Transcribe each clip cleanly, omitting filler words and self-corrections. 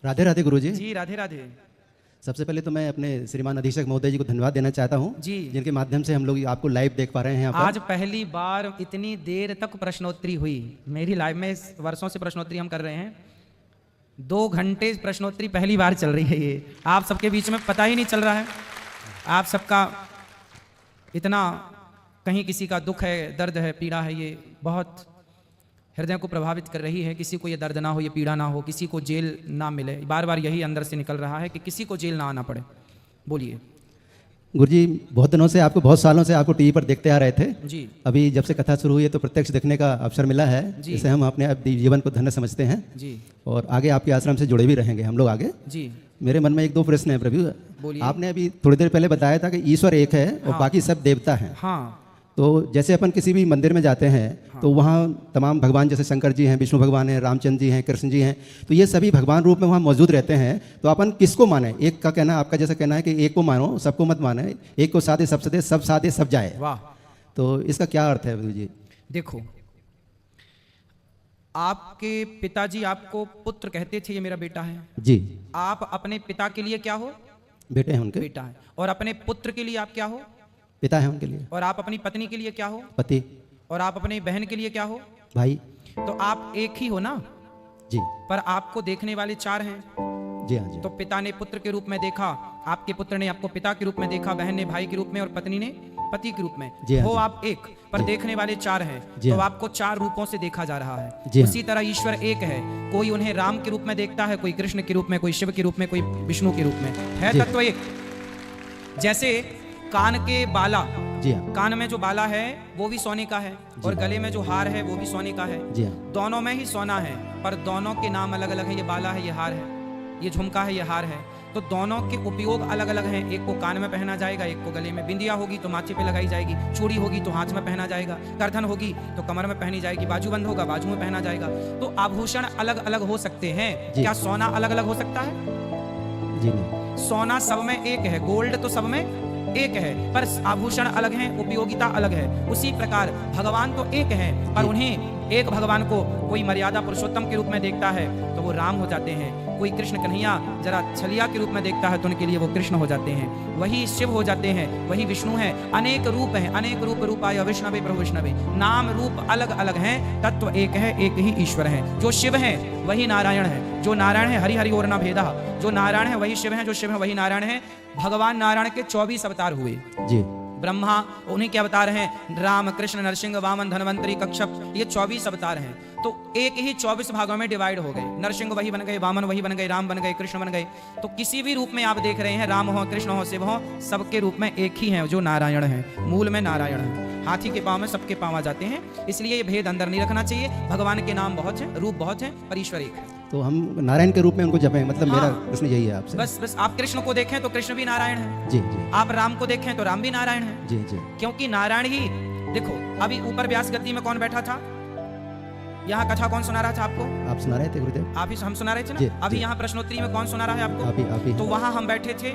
राधे राधे गुरुजी। जी राधे राधे। सबसे पहले तो मैं अपने श्रीमान अधीक्षक महोदय जी को धन्यवाद देना चाहता हूँ जी, जिनके माध्यम से हम लोग आपको लाइव देख पा रहे हैं यहाँ पर। आज पहली बार इतनी देर तक प्रश्नोत्तरी हुई मेरी लाइव में। वर्षों से प्रश्नोत्तरी हम कर रहे हैं, 2 घंटे प्रश्नोत्तरी पहली बार चल रही है ये। आप सबके बीच में पता ही नहीं चल रहा है। आप सबका इतना, कहीं किसी का दुख है, दर्द है, पीड़ा है, ये बहुत हृदय को प्रभावित कर रही है। किसी को ये दर्द ना हो, ये पीड़ा ना हो, किसी को जेल ना मिले, बार बार यही अंदर से निकल रहा है कि किसी को जेल ना आना पड़े। बोलिए गुरुजी, बहुत दिनों से आपको, बहुत सालों से आपको टीवी पर देखते आ रहे थे जी। अभी जब से कथा शुरू हुई है तो प्रत्यक्ष देखने का अवसर मिला है, जिसे हम अपने जीवन को धन्य समझते हैं जी। और आगे आपके आश्रम से जुड़े भी रहेंगे हम लोग आगे जी। मेरे मन में 1-2 प्रश्न है प्रभु। बोलिए। आपने अभी थोड़ी देर पहले बताया था कि ईश्वर एक है और बाकी सब देवता हैं। हाँ। तो जैसे अपन किसी भी मंदिर में जाते हैं तो वहाँ तमाम भगवान, जैसे शंकर जी हैं, विष्णु भगवान हैं, रामचंद्र जी हैं, कृष्ण जी हैं, तो ये सभी भगवान रूप में वहाँ मौजूद रहते हैं। तो अपन किसको माने? एक का कहना, आपका जैसा कहना है कि एक को मानो, सबको मत माने, एक को साधे सब सदे, सब साधे सब जाए। वाह। तो इसका क्या अर्थ है जी? देखो, आपके पिताजी आपको पुत्र कहते थे, ये मेरा बेटा है जी। आप अपने पिता के लिए क्या हो? बेटे हैं उनके। बेटा है। और अपने पुत्र के लिए आप क्या हो? पिता है उनके लिए। और आप अपनी पत्नी के लिए क्या हो? पति। और आप अपनी बहन के लिए क्या हो? भाई। तो आप एक ही हो ना जी। पर आपको देखने वाले 4 हैं। जी हाँ जी। तो पिता ने पुत्र के रूप में देखा, आपके पुत्र ने आपको पिता के रूप में देखा, बहन ने भाई के रूप में और पत्नी ने पति के रूप में। जी हाँ हो जी। आप एक, पर देखने वाले 4 हैं। जी तो हाँ। आपको 4 रूपों से देखा जा रहा है। जी हाँ। उसी तरह ईश्वर एक है। कोई उन्हें राम के रूप में देखता है, कोई कृष्ण के रूप में, कोई शिव के रूप में, कोई विष्णु के रूप में है। जी। तत्व एक। जैसे कान के बाला, जी हाँ। कान में जो बाला है वो भी सोने का है और गले में जो हार है वो भी सोने का है। जी हाँ। दोनों में ही सोना है, पर दोनों के नाम अलग अलग है। ये बाला है, ये हार है, ये झुमका है, ये हार है। तो दोनों के उपयोग अलग अलग हैं। एक को कान में पहना जाएगा, एक को गले में। बिंदिया होगी तो माथे पे लगाई जाएगी, चूड़ी होगी तो हाथ में पहना जाएगा, करधन होगी तो कमर में पहनी जाएगी, बाजूबंद होगा बाजू में पहना जाएगा। तो आभूषण अलग अलग हो सकते हैं। क्या सोना अलग अलग हो सकता है? जी नहीं। सोना सब में एक है, गोल्ड तो सब में एक है, पर आभूषण अलग हैं, उपयोगिता अलग है। उसी प्रकार भगवान तो एक है, पर उन्हें एक भगवान को कोई मर्यादा पुरुषोत्तम के रूप में देखता है तो वो राम हो जाते हैं। कोई कृष्ण कन्हैया जरा छलिया के रूप में देखता है तो उनके लिए वो कृष्ण हो जाते हैं। वही शिव हो जाते हैं, वही विष्णु है। अनेक रूप हैं, अनेक रूप रूपाय विष्णवे प्रभु विष्णवे। नाम रूप अलग अलग हैं, तत्व एक है, एक ही ईश्वर है। जो शिव है वही नारायण है, जो नारायण है हरि हरि और न भेदा। जो नारायण है वही शिव है, जो शिव है वही नारायण है। भगवान नारायण के 24 अवतार हुए। जी। ब्रह्मा, उन्हीं के अवतार हैं। राम, कृष्ण, नरसिंह, वामन, धन्वंतरी, कच्छप, ये 24 अवतार हैं। तो एक ही 24 भागों में डिवाइड हो गए। नरसिंह वही बन गए, वामन वही बन गए, राम बन गए, कृष्ण बन गए। तो किसी भी रूप में आप देख रहे हैं, राम हो, कृष्ण हो, शिव हो, सबके रूप में एक ही है, जो नारायण है। मूल में नारायण है। हाथी के पांव में सबके पांव आ जाते हैं। इसलिए ये भेद अंदर नहीं रखना चाहिए। भगवान के नाम बहुत हैं, रूप बहुत हैं, पर ईश्वर एक है। तो हम नारायण के रूप में उनको जपें, मतलब हाँ। मेरा प्रश्न यही है आपसे। बस आप कृष्ण को देखें तो कृष्ण भी नारायण है। जी जी। आप राम को देखें तो राम भी नारायण है। जी जी। क्योंकि नारायण ही, देखो अभी ऊपर व्यास गद्दी में कौन बैठा था? यहाँ कथा कौन सुना रहा था आपको? आप सुना रहे थे गुरुदेव। आप ही हम सुना रहे थे जी, ना। अभी जी। यहाँ प्रश्नोत्तरी में कौन सुना रहा है आपको? आप ही। तो वहां हम बैठे थे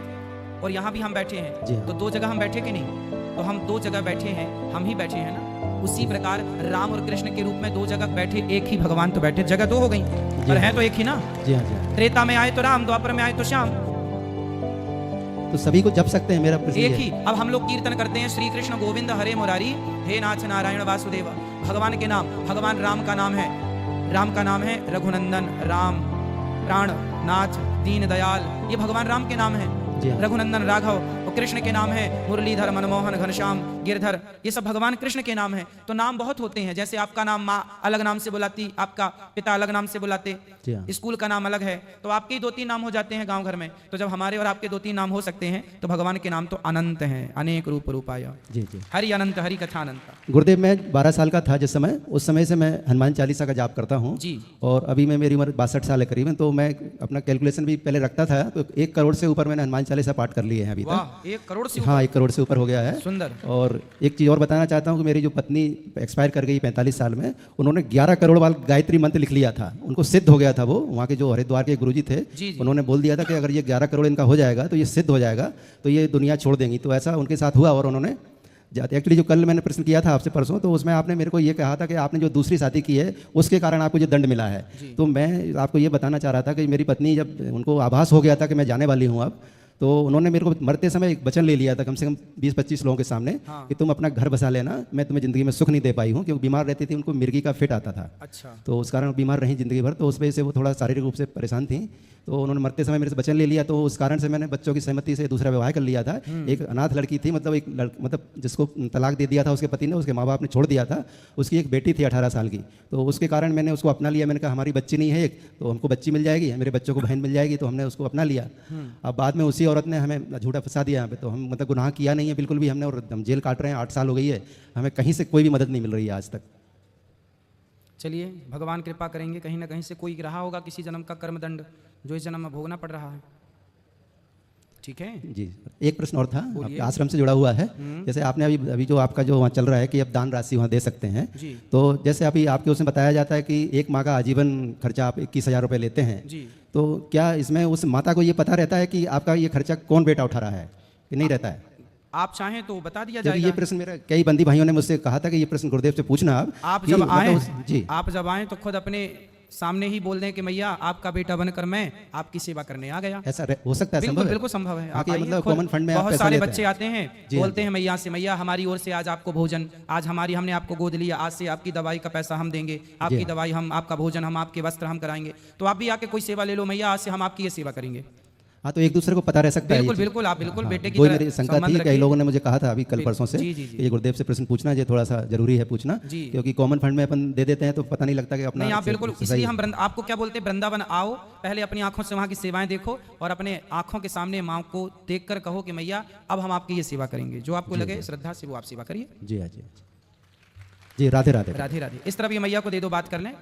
और यहाँ भी हम बैठे हैं। जी हाँ। तो 2 जगह हम बैठे कि नहीं? तो हम 2 जगह बैठे हैं, हम ही बैठे हैं ना। उसी प्रकार राम और कृष्ण के रूप में 2 जगह बैठे, एक ही भगवान तो बैठे। जगह 2 हो गई पर है तो एक ही ना। जी हाँ जी हाँ। त्रेता में आए तो राम, द्वापर में आए तो श्याम। तो सभी को जप सकते हैं, मेरा प्रश्न एक ये है। ही। अब हम लोग कीर्तन करते हैं, श्री कृष्ण गोविंद हरे मुरारी, हे नाथ नारायण वासुदेव। भगवान के नाम, भगवान राम का नाम है, राम का नाम है रघुनंदन, राम, प्राण नाथ, दीन दयाल, ये भगवान राम के नाम है। जी हाँ। रघुनंदन राघव। और कृष्ण के नाम है मुरलीधर, मनमोहन, घनश्याम, गिरधर, ये सब भगवान कृष्ण के नाम है। तो नाम बहुत होते हैं। जैसे आपका नाम माँ अलग नाम से बुलाती, आपका पिता अलग नाम से बुलाते, जी हाँ। स्कूल का नाम अलग है, तो आपके ही 2-3 नाम हो जाते हैं गांव घर में। तो जब हमारे और आपके 2-3 नाम हो सकते हैं तो भगवान के नाम तो अनंत हैं, अनेक रूप रूपाय। जी जी। हरि अनंत, हरि कथा अनंत। गुरुदेव, मैं 12 साल का था जिस समय, उस समय से मैं हनुमान चालीसा का जाप करता हूँ जी। और अभी मैं, मेरी उम्र 62 साल है करीबन, तो मैं अपना कैलकुलेशन भी पहले रखता था तो 1 करोड़ से ऊपर मैंने हनुमान चालीसा पाठ कर लिए हैं अभी तक। वाह, 1 करोड़ से हाँ, 1 करोड़ से ऊपर हो गया है। सुंदर। और एक चीज़ और बताना चाहता हूँ कि मेरी जो पत्नी एक्सपायर कर गई 45 साल में, उन्होंने 11 करोड़ वाला गायत्री मंत्र लिख लिया था। उनको सिद्ध हो गया था वो, वहाँ के जो हरिद्वार के गुरुजी थे, जी। उन्होंने बोल दिया था कि अगर ये 11 करोड़ इनका हो जाएगा तो ये सिद्ध हो जाएगा, तो ये दुनिया छोड़ देंगी। तो ऐसा उनके साथ हुआ और उन्होंने जाते। एक्चुअली जो कल मैंने प्रश्न किया था आपसे परसों, तो उसमें आपने मेरे को ये कहा था कि आपने जो दूसरी शादी की है उसके कारण आपको जो दंड मिला है। तो मैं आपको ये बताना चाह रहा था कि मेरी पत्नी जब उनको आभास हो गया था कि मैं जाने वाली हूँ अब, तो उन्होंने मेरे को मरते समय एक वचन ले लिया था कम से कम 20-25 लोगों के सामने कि तुम अपना घर बसा लेना, मैं तुम्हें ज़िंदगी में सुख नहीं दे पाई हूँ, क्योंकि बीमार रहती थी, उनको मिर्गी का फिट आता था। अच्छा। तो उस कारण बीमार रही ज़िंदगी भर, तो उस वजह से वो थोड़ा शारीरिक रूप से परेशान थी। तो उन्होंने मरते समय मेरे से वचन ले लिया, तो उस कारण से मैंने बच्चों की सहमति से दूसरा विवाह कर लिया था। एक अनाथ लड़की थी, मतलब मतलब जिसको तलाक दे दिया था उसके पति ने, उसके माँ बाप ने छोड़ दिया था, उसकी एक बेटी थी 18 साल की। तो उसके कारण मैंने उसको अपना लिया। मैंने कहा हमारी बच्ची नहीं है एक, तो हमको बच्ची मिल जाएगी, मेरे बच्चों को बहन मिल जाएगी, तो हमने उसको अपना लिया। अब बाद में उसी औरत ने हमें झूठा फंसा दिया यहाँ पे। तो हम मतलब गुनाह किया नहीं है बिल्कुल भी हमने, और हम जेल काट रहे हैं, 8 साल हो गई है, हमें कहीं से कोई भी मदद नहीं मिल रही है आज तक। चलिए, भगवान कृपा करेंगे, कहीं ना कहीं से कोई रहा होगा किसी जन्म का कर्मदंड जो इस जन्म में भोगना पड़ रहा है। ठीक है जी, एक प्रश्न और था, आपके आश्रम से जुड़ा हुआ है। जैसे आपने अभी जो आपका जो वहाँ चल रहा है कि अब दान राशि वहाँ दे सकते हैं, तो जैसे अभी आपके उसमें बताया जाता है कि एक माँ का आजीवन खर्चा आप 21,000 रुपये लेते हैं जी। तो क्या इसमें उस माता को ये पता रहता है कि आपका ये खर्चा कौन बेटा उठा रहा है कि नहीं रहता है? आप चाहें तो बता दिया क्योंकि जाएगा। ये प्रश्न मेरा कई बंदी भाइयों ने मुझसे कहा था कि ये प्रश्न गुरुदेव से पूछना आप कि जब मतलब आए जी आप जब आए तो खुद अपने सामने ही बोल दें कि मैया आपका बेटा बनकर मैं आपकी सेवा करने आ गया। ऐसा हो सकता है? बिल्कुल संभव है? बिल्कुल संभव है। आप आगे आइए, मतलब खुद कॉमन फंड में आप बहुत पैसा सारे लेते बच्चे हैं। आते हैं, जी हाँ, बोलते हैं मैया से, मैया हमारी ओर से आज आपको भोजन, आज हमने आपको गोद लिया, आज से आपकी दवाई का पैसा हम देंगे, आपकी दवाई हम, आपका भोजन हम, आपके वस्त्र हम कराएंगे, तो आप भी आके कोई सेवा ले लो मैया, आज से हम आपकी ये सेवा करेंगे। हाँ, तो एक दूसरे को पता रह सकता है। बिल्कुल बिल्कुल, आप बिल्कुल बेटे की वही तरह मेरी शंका संबंध थी, कई रखिए। लोगों ने मुझे कहा था अभी कल परसों से जी, जी, जी। कि ये गुरुदेव से प्रश्न पूछना ये थोड़ा सा जरूरी है पूछना, जी। क्योंकि कॉमन फंड में अपन दे देते हैं तो पता नहीं लगता कि अपना नहीं, आप बिल्कुल, सही इसलिए है। हम आपको क्या बोलते हैं, वृंदावन आओ, पहले अपनी आंखों से वहाँ की सेवाएं देखो और अपने आंखों के सामने माँ को देखकर कहो कि मैया अब हम आपकी ये सेवा करेंगे, जो आपको लगे श्रद्धा से वो आप सेवा करिए। जी हाँ जी, जी राधे राधे। राधे राधे। इस तरह भी मैया को दे दो, बात कर लें।